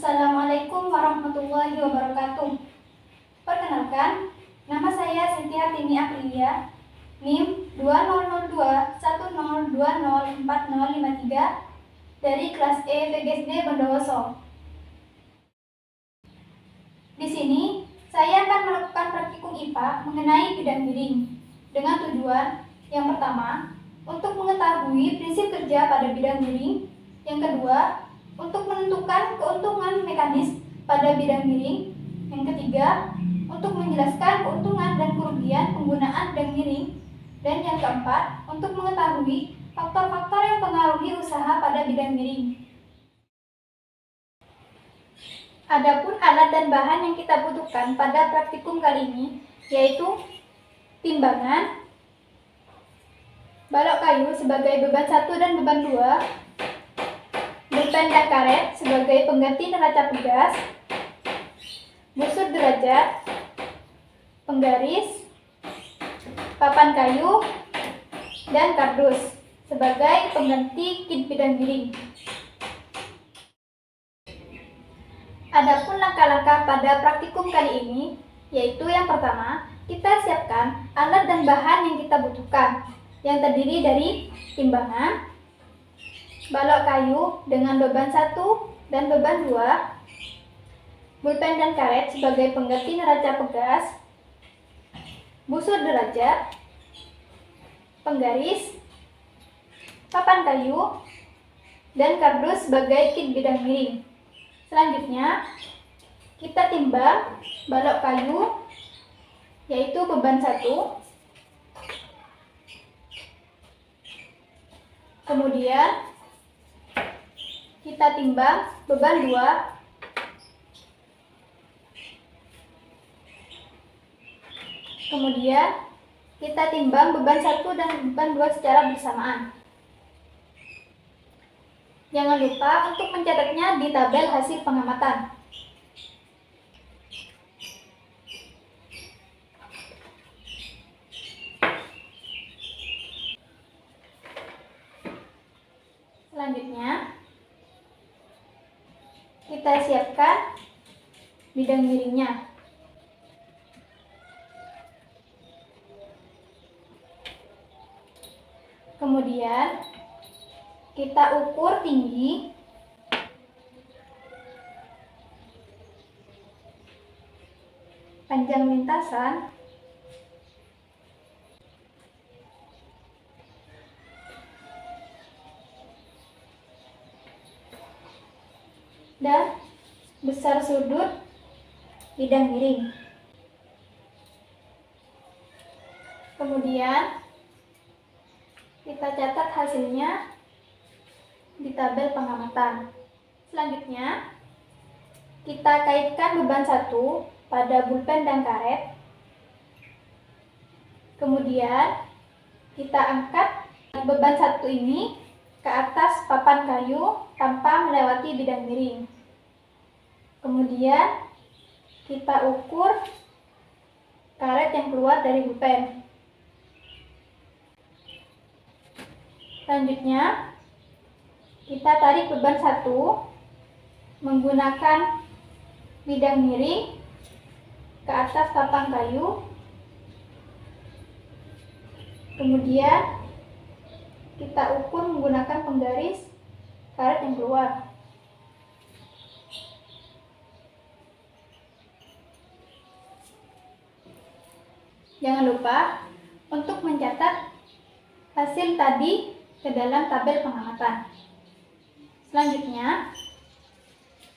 Assalamualaikum warahmatullahi wabarakatuh. Perkenalkan, nama saya Cynthia Tini Aprilia, NIM 202210204053 dari kelas E BGSD Bondowoso. Di sini, saya akan melakukan praktikum IPA mengenai bidang miring dengan tujuan yang pertama, untuk mengetahui prinsip kerja pada bidang miring, yang kedua, untuk menentukan keuntungan mekanis pada bidang miring, yang ketiga, untuk menjelaskan keuntungan dan kerugian penggunaan bidang miring, dan yang keempat, untuk mengetahui faktor-faktor yang mempengaruhi usaha pada bidang miring. Adapun alat dan bahan yang kita butuhkan pada praktikum kali ini yaitu timbangan, balok kayu sebagai beban 1 dan beban 2, pulpen dan karet sebagai pengganti neraca pegas, busur derajat, penggaris, papan kayu, dan kardus sebagai pengganti kit bidang miring. Adapun langkah-langkah pada praktikum kali ini yaitu yang pertama, kita siapkan alat dan bahan yang kita butuhkan yang terdiri dari timbangan, balok kayu dengan beban 1 dan beban 2, pulpen dan karet sebagai pengganti neraca pegas, busur derajat, penggaris, papan kayu, dan kardus sebagai kit bidang miring. Selanjutnya, kita timbang balok kayu yaitu beban 1, kemudian kita timbang beban 2, kemudian kita timbang beban 1 dan beban 2 secara bersamaan. Jangan lupa untuk mencatatnya di tabel hasil pengamatan. Selanjutnya, kita siapkan bidang miringnya. Kemudian, kita ukur tinggi, panjang lintasan, dan besar sudut bidang miring. Kemudian kita catat hasilnya di tabel pengamatan. Selanjutnya, kita kaitkan beban 1 pada pulpen dan karet. Kemudian, kita angkat beban 1 ini ke atas papan kayu tanpa melewati bidang miring. Kemudian, kita ukur karet yang keluar dari pulpen. Selanjutnya, kita tarik beban 1 menggunakan bidang miring ke atas papan kayu. Kemudian kita ukur menggunakan penggaris karet yang keluar. Jangan lupa untuk mencatat hasil tadi ke dalam tabel pengamatan. Selanjutnya,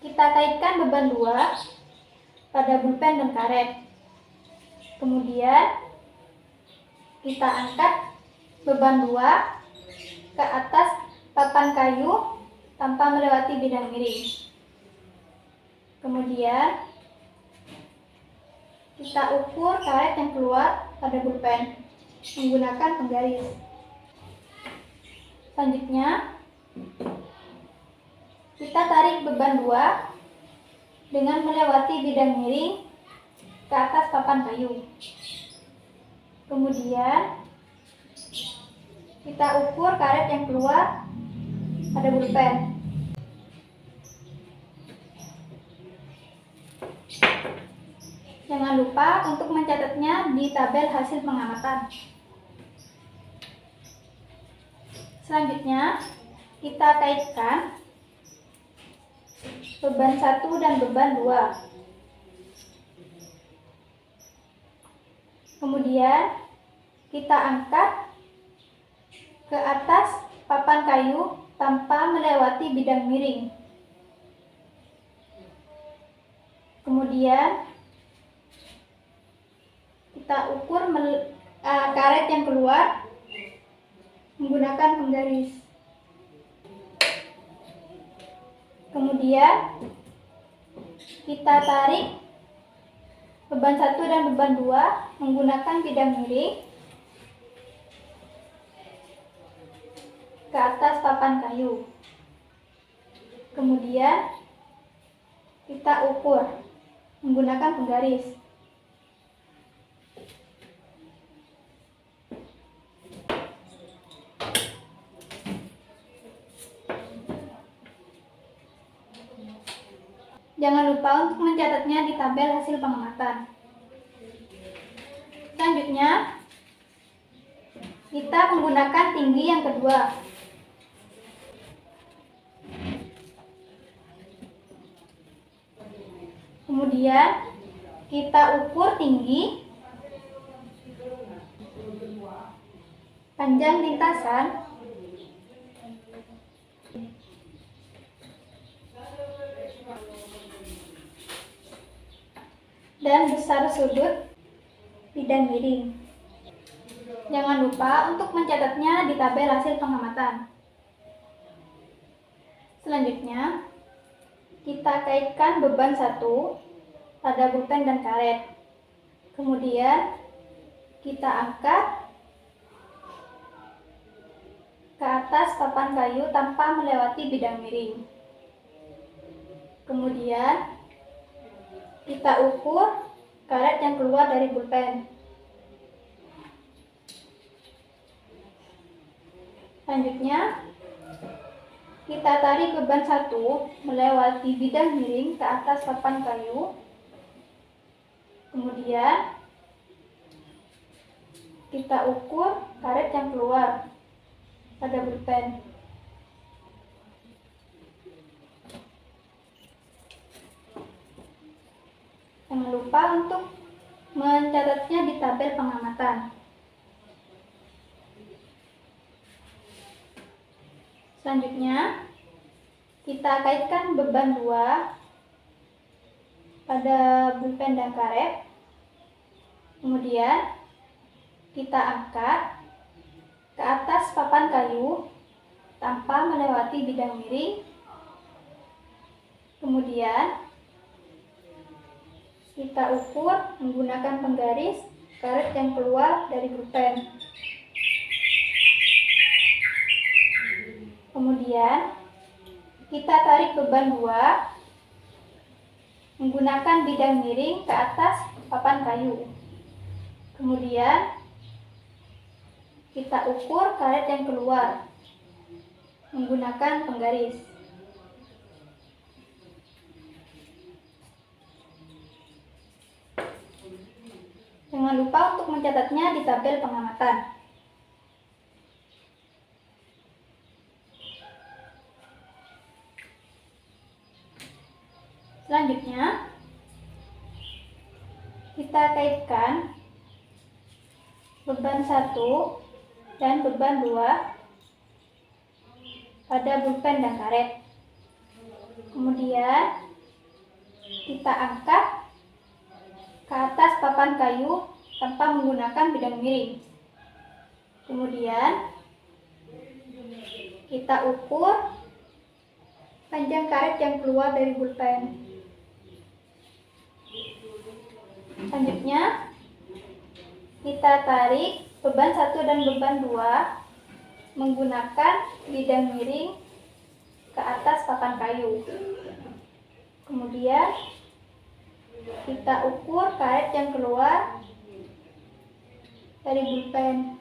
kita kaitkan beban 2 pada pulpen dan karet. Kemudian, kita angkat beban 2 ke atas papan kayu tanpa melewati bidang miring. Kemudian, kita ukur karet yang keluar pada pulpen menggunakan penggaris. Selanjutnya, kita tarik beban 2 dengan melewati bidang miring ke atas papan kayu. Kemudian, kita ukur karet yang keluar pada pulpen. Jangan lupa untuk mencatatnya di tabel hasil pengamatan. Selanjutnya, kita kaitkan beban 1 dan beban 2. Kemudian, kita angkat ke atas papan kayu tanpa melewati bidang miring. Kemudian, kita ukur karet yang keluar menggunakan penggaris. Kemudian, kita tarik beban 1 dan beban 2 menggunakan bidang miring ke atas papan kayu. Kemudian, kita ukur menggunakan penggaris. Jangan lupa untuk mencatatnya di tabel hasil pengamatan. Selanjutnya, kita menggunakan tinggi yang kedua. Kemudian, kita ukur tinggi, panjang lintasan, dan besar sudut bidang miring. Jangan lupa untuk mencatatnya di tabel hasil pengamatan. Selanjutnya, kita kaitkan beban 1 pada pulpen dan karet. Kemudian, kita angkat ke atas papan kayu tanpa melewati bidang miring. Kemudian, kita ukur karet yang keluar dari pulpen. Selanjutnya, kita tarik beban 1 melewati bidang miring ke atas papan kayu. Kemudian, kita ukur karet yang keluar pada pulpen. Jangan lupa untuk mencatatnya di tabel pengamatan. Selanjutnya, kita kaitkan beban 2 pada pulpen dan karet. Kemudian, kita angkat ke atas papan kayu tanpa melewati bidang miring. Kemudian, kita ukur menggunakan penggaris karet yang keluar dari pulpen. Kemudian, kita tarik beban 2 menggunakan bidang miring ke atas papan kayu. Kemudian, kita ukur karet yang keluar menggunakan penggaris. Jangan lupa untuk mencatatnya di tabel pengamatan. Selanjutnya, kita kaitkan beban 1 dan beban 2 pada pulpen dan karet. Kemudian, kita angkat ke atas papan kayu tanpa menggunakan bidang miring. Kemudian, kita ukur panjang karet yang keluar dari pulpen. Selanjutnya, kita tarik beban 1 dan beban 2 menggunakan bidang miring ke atas papan kayu. Kemudian, kita ukur karet yang keluar dari pulpen.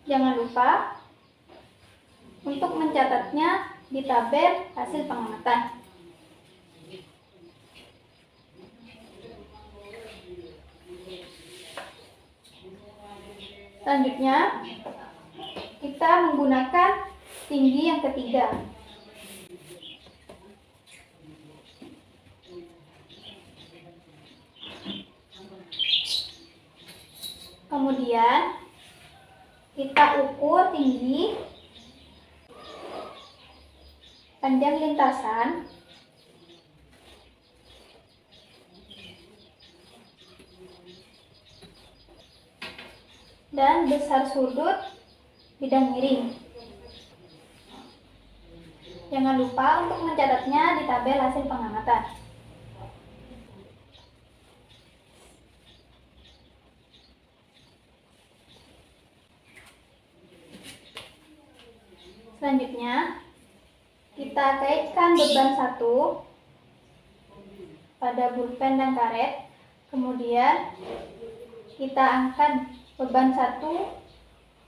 Jangan lupa untuk mencatatnya di tabel hasil pengamatan. Selanjutnya, kita menggunakan tinggi yang ketiga. Kemudian kita ukur tinggi, panjang lintasan, dan besar sudut bidang miring. Jangan lupa untuk mencatatnya di tabel hasil pengamatan. Selanjutnya, kita kaitkan beban 1 pada pulpen dan karet. Kemudian, kita angkat beban 1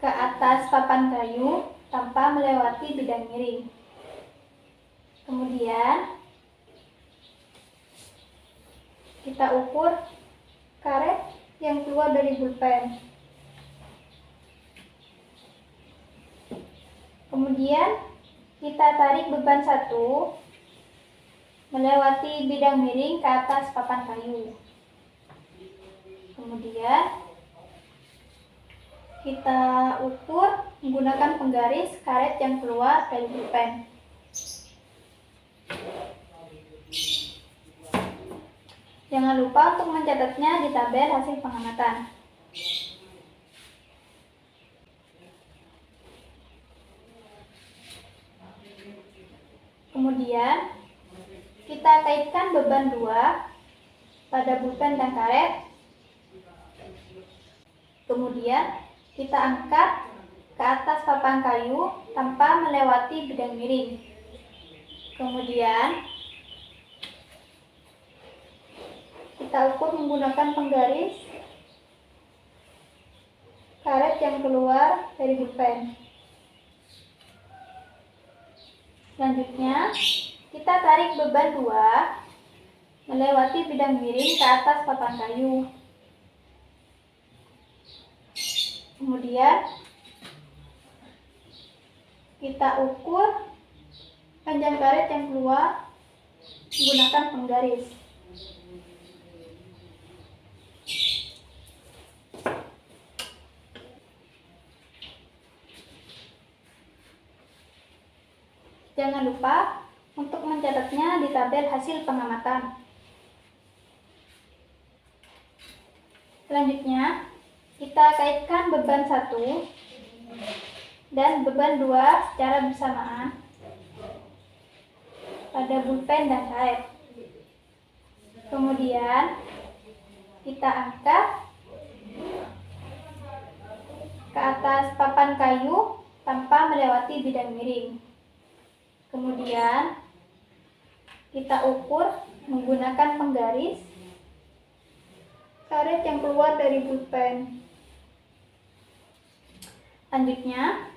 ke atas papan kayu tanpa melewati bidang miring. Kemudian, kita ukur karet yang keluar dari pulpen. Kemudian kita tarik beban 1 melewati bidang miring ke atas papan kayu. Kemudian kita ukur menggunakan penggaris karet yang keluar dari pulpen. Jangan lupa untuk mencatatnya di tabel hasil pengamatan. Kemudian, kita kaitkan beban 2 pada pulpen dan karet. Kemudian, kita angkat ke atas papan kayu tanpa melewati bidang miring. Kemudian, kita ukur menggunakan penggaris karet yang keluar dari pulpen. Selanjutnya, kita tarik beban 2 melewati bidang miring ke atas papan kayu. Kemudian, kita ukur panjang karet yang keluar menggunakan penggaris. Jangan lupa untuk mencatatnya di tabel hasil pengamatan. Selanjutnya, kita kaitkan beban 1 dan beban 2 secara bersamaan pada pulpen dan karet. Kemudian, kita angkat ke atas papan kayu tanpa melewati bidang miring. Kemudian, kita ukur menggunakan penggaris karet yang keluar dari pulpen. Selanjutnya,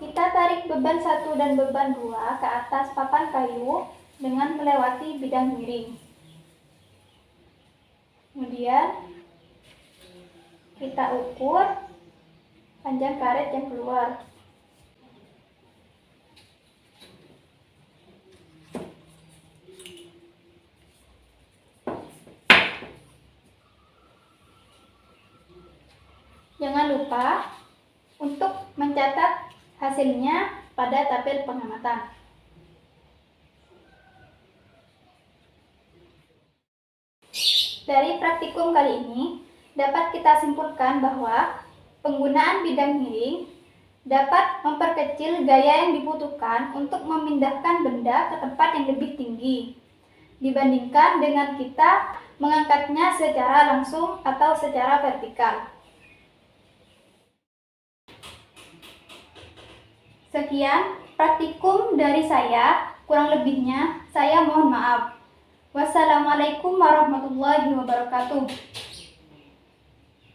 kita tarik beban 1 dan beban 2 ke atas papan kayu dengan melewati bidang miring. Kemudian, kita ukur panjang karet yang keluar. Jangan lupa untuk mencatat hasilnya pada tabel pengamatan. Dari praktikum kali ini, dapat kita simpulkan bahwa penggunaan bidang miring dapat memperkecil gaya yang dibutuhkan untuk memindahkan benda ke tempat yang lebih tinggi dibandingkan dengan kita mengangkatnya secara langsung atau secara vertikal. Sekian praktikum dari saya, kurang lebihnya saya mohon maaf. Wassalamualaikum warahmatullahi wabarakatuh.